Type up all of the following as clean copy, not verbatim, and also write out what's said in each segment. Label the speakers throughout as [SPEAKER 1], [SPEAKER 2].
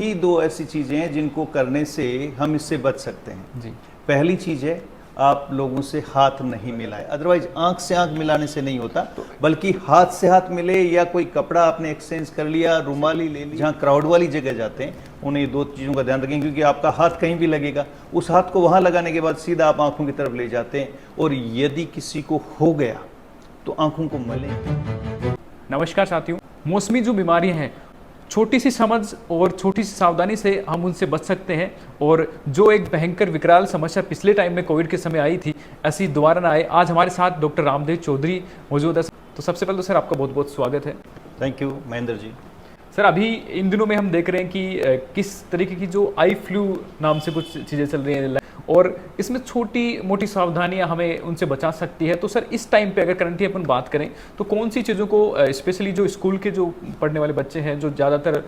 [SPEAKER 1] ही दो ऐसी चीजें हैं जिनको करने से हम इससे बच सकते हैं जी। पहली चीज है, आप लोगों से हाथ नहीं मिलाएं। अदरवाइज आंख से आंख मिलाने से नहीं होता, बल्कि हाथ से हाथ मिले या कोई कपड़ा आपने एक्सचेंज कर लिया, रुमाली ले ली। जहाँ क्राउड वाली जगह जाते हैं उन्हें दो चीज़ों का ध्यान रखें, क्योंकि आपका हाथ कहीं भी लगेगा, उस हाथ को वहाँ लगाने के बाद सीधा आप आंखों की तरफ ले जाते हैं, और यदि किसी को हो गया तो आंखों को मलें।
[SPEAKER 2] नमस्कार साथियों, मौसमी जो बीमारियां हैं, छोटी सी समझ और छोटी सी सावधानी से हम उनसे बच सकते हैं। और जो एक भयंकर विकराल समस्या पिछले टाइम में कोविड के समय आई थी, ऐसी दोबारा ना आए। आज हमारे साथ डॉक्टर रामदेव चौधरी मौजूद है। तो सबसे पहले तो सर आपका बहुत बहुत स्वागत है।
[SPEAKER 1] Thank you Mahendra ji.
[SPEAKER 2] Sir, अभी इन दिनों में हम देख रहे हैं कि किस तरीके की जो आई फ्लू नाम से कुछ चीज़ें चल रही हैं, और इसमें छोटी मोटी सावधानियां हमें उनसे बचा सकती है। तो सर, इस टाइम पे अगर करंटली अपन बात करें तो कौन सी चीज़ों को, स्पेशली जो स्कूल के जो पढ़ने वाले बच्चे हैं, जो ज़्यादातर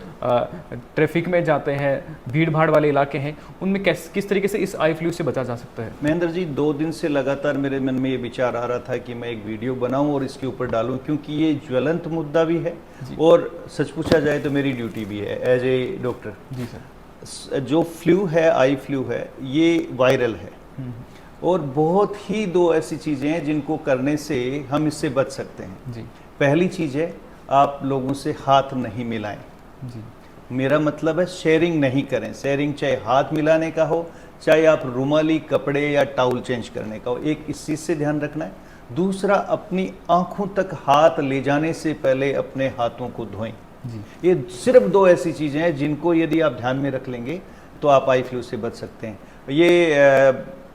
[SPEAKER 2] ट्रैफिक में जाते हैं, भीड़ भाड़ वाले इलाके हैं, उनमें किस तरीके से इस आई फ्लू से बचा जा सकता है?
[SPEAKER 1] महेंद्र जी, 2 दिन से लगातार मेरे मन में ये विचार आ रहा था कि मैं एक वीडियो बनाऊं और इसके ऊपर डालूं, क्योंकि ये ज्वलंत मुद्दा भी है और सच पूछा जाए तो मेरी ड्यूटी भी है एज ए डॉक्टर।
[SPEAKER 2] जी सर।
[SPEAKER 1] जो फ्लू है, आई फ्लू है, ये वायरल है, और बहुत ही दो ऐसी चीज़ें हैं जिनको करने से हम इससे बच सकते हैं जी। पहली चीज़ है, आप लोगों से हाथ नहीं मिलाएं जी। मेरा मतलब है शेयरिंग नहीं करें। शेयरिंग चाहे हाथ मिलाने का हो, चाहे आप रुमाली, कपड़े या टाउल चेंज करने का हो, एक इस चीज़ से ध्यान रखना है। दूसरा, अपनी आंखों तक हाथ ले जाने से पहले अपने हाथों को धोएं जी। ये सिर्फ 2 ऐसी चीज़ें हैं जिनको यदि आप ध्यान में रख लेंगे तो आप आई फ्लू से बच सकते हैं। ये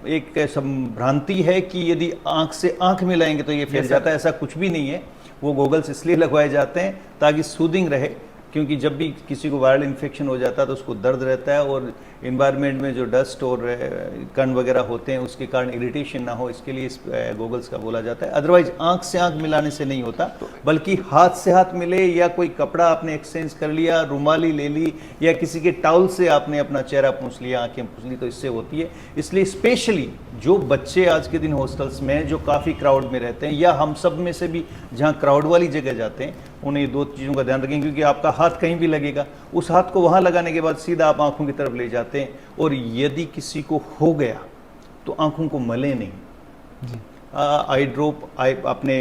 [SPEAKER 1] एक संभ्रांति है कि यदि आंख से आंख मिलाएंगे तो ये फैल जाता है, ऐसा कुछ भी नहीं है। वो गॉगल्स इसलिए लगवाए जाते हैं ताकि सूदिंग रहे, क्योंकि जब भी किसी को वायरल इन्फेक्शन हो जाता है तो उसको दर्द रहता है, और इन्वायरमेंट में जो डस्ट और कण वगैरह होते हैं उसके कारण इरिटेशन ना हो, इसके लिए इस गॉगल्स का बोला जाता है। अदरवाइज आंख से आंख मिलाने से नहीं होता, बल्कि हाथ से हाथ मिले या कोई कपड़ा आपने एक्सचेंज कर लिया, रुमाली ले ली, या किसी के टाउल से आपने अपना चेहरा पूंछ लिया, आंखें पूंछ ली, तो इससे होती है। इसलिए स्पेशली जो बच्चे आज के दिन हॉस्टल्स में जो काफ़ी क्राउड में रहते हैं, या हम सब में से भी जहाँ क्राउड वाली जगह जाते हैं, उन्हें 2 चीज़ों का ध्यान रखें, क्योंकि आपका हाथ कहीं भी लगेगा, उस हाथ को वहाँ लगाने के बाद सीधा आप आंखों की तरफ ले जाते हैं, और यदि किसी को हो गया तो आंखों को मले नहीं जी। आई ड्रॉप अपने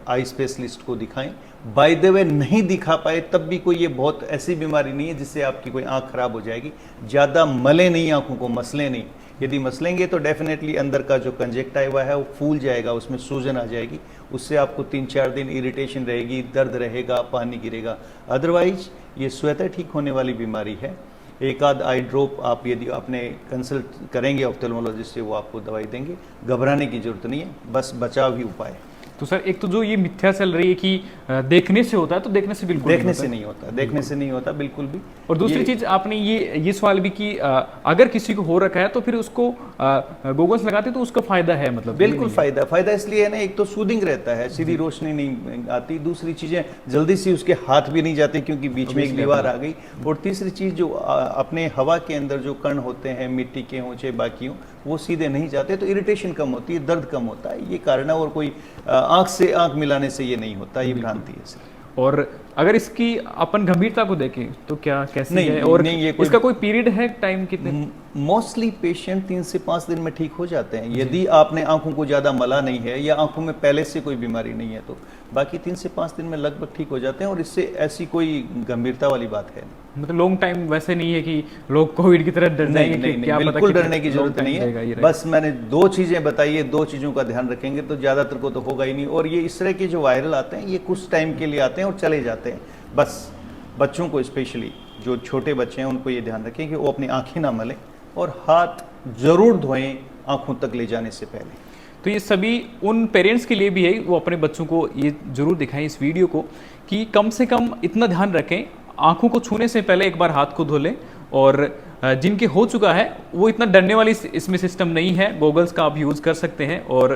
[SPEAKER 1] आई स्पेशलिस्ट को दिखाएं। बाय द वे, नहीं दिखा पाए तब भी कोई ये बहुत ऐसी बीमारी नहीं है जिससे आपकी कोई आंख खराब हो जाएगी। ज़्यादा मले नहीं, आंखों को मसले नहीं। यदि मसलेंगे तो डेफिनेटली अंदर का जो कंजेक्टाइवा है वो फूल जाएगा, उसमें सूजन आ जाएगी, उससे आपको 3-4 दिन इरिटेशन रहेगी, दर्द रहेगा, पानी गिरेगा। अदरवाइज ये स्वतः ठीक होने वाली बीमारी है। एक आध आई ड्रॉप आप यदि अपने कंसल्ट करेंगे ऑप्थेल्मोलॉजिस्ट से, वो आपको दवाई देंगे। घबराने की जरूरत नहीं है, बस बचाव ही उपाय है।
[SPEAKER 2] तो सर, एक तो जो ये मिथ्या चल रही है कि देखने से होता है, तो देखने से बिल्कुल
[SPEAKER 1] देखने से नहीं होता, देखने से नहीं होता बिल्कुल भी।
[SPEAKER 2] और दूसरी चीज, आपने ये सवाल भी कि अगर किसी को हो रखा है तो फिर उसको गोगल्स लगाते तो उसका फायदा है, मतलब
[SPEAKER 1] बिल्कुल फायदा इसलिए है ना, एक तो सूदिंग रहता है, सीधी रोशनी नहीं आती, दूसरी चीजें जल्दी से उसके हाथ भी नहीं जाते क्योंकि बीच में एक दीवार आ गई, और तीसरी चीज जो अपने हवा के अंदर जो कण होते हैं, मिट्टी के हों चाहे बाकी हों, वो सीधे नहीं जाते, तो इरिटेशन कम होती है, दर्द कम होता है। ये कारण है, और कोई आंख से आंख मिलाने से ये नहीं होता, ये भ्रांति है सर।
[SPEAKER 2] और अगर इसकी अपन गंभीरता को देखें तो क्या कैसे
[SPEAKER 1] नहीं,
[SPEAKER 2] है, और
[SPEAKER 1] नहीं, ये
[SPEAKER 2] इसका कोई पीरियड है, टाइम कितने?
[SPEAKER 1] मोस्टली पेशेंट 3 से 5 दिन में ठीक हो जाते हैं, यदि आपने आंखों को ज़्यादा मला नहीं है या आंखों में पहले से कोई बीमारी नहीं है, तो बाकी 3 से 5 दिन में लगभग ठीक हो जाते हैं, और इससे ऐसी कोई गंभीरता वाली बात है नहीं।
[SPEAKER 2] मतलब लॉन्ग टाइम वैसे नहीं है कि लोग कोविड की तरह डर जाएंगे?
[SPEAKER 1] नहीं, बिल्कुल डरने की जरूरत नहीं है। बस मैंने 2 चीज़ें बताई है, 2 चीज़ों का ध्यान रखेंगे तो ज़्यादातर को तो होगा ही नहीं। और ये इस तरह के जो वायरल आते हैं, ये कुछ टाइम के लिए आते हैं और चले जाते हैं। बस बच्चों को, स्पेशली जो छोटे बच्चे हैं, उनको ये ध्यान रखें कि वो अपनी आंखें ना मलें, और हाथ जरूर धोएं आंखों तक ले जाने से पहले।
[SPEAKER 2] तो ये सभी उन पेरेंट्स के लिए भी है, वो अपने बच्चों को ये जरूर दिखाएं इस वीडियो को, कि कम से कम इतना ध्यान रखें, आंखों को छूने से पहले एक बार हाथ को धो लें। और जिनके हो चुका है वो इतना डरने वाली इसमें सिस्टम नहीं है, गॉगल्स का आप यूज़ कर सकते हैं। और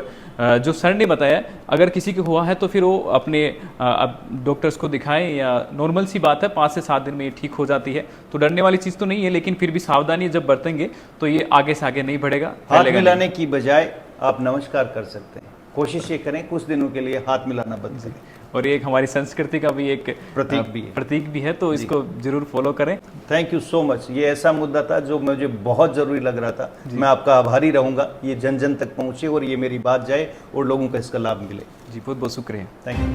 [SPEAKER 2] जो सर ने बताया, अगर किसी को हुआ है तो फिर वो अपने डॉक्टर्स को दिखाएं, या नॉर्मल सी बात है, 5 से 7 दिन में ये ठीक हो जाती है। तो डरने वाली चीज़ तो नहीं है, लेकिन फिर भी सावधानी जब बरतेंगे तो ये आगे से आगे नहीं बढ़ेगा।
[SPEAKER 1] हाथ मिलाने की बजाय आप नमस्कार कर सकते हैं। कोशिश ये करें कुछ दिनों के लिए हाथ मिलाना बंद करें।
[SPEAKER 2] और ये एक हमारी संस्कृति का भी एक प्रतीक भी है, तो इसको जरूर फॉलो करें।
[SPEAKER 1] Thank you so much. ये ऐसा मुद्दा था जो मुझे बहुत ज़रूरी लग रहा था। मैं आपका आभारी रहूँगा, ये जन जन तक पहुँचे और ये मेरी बात जाए और लोगों को इसका लाभ मिले।
[SPEAKER 2] जी बहुत बहुत शुक्रिया।
[SPEAKER 1] Thank you.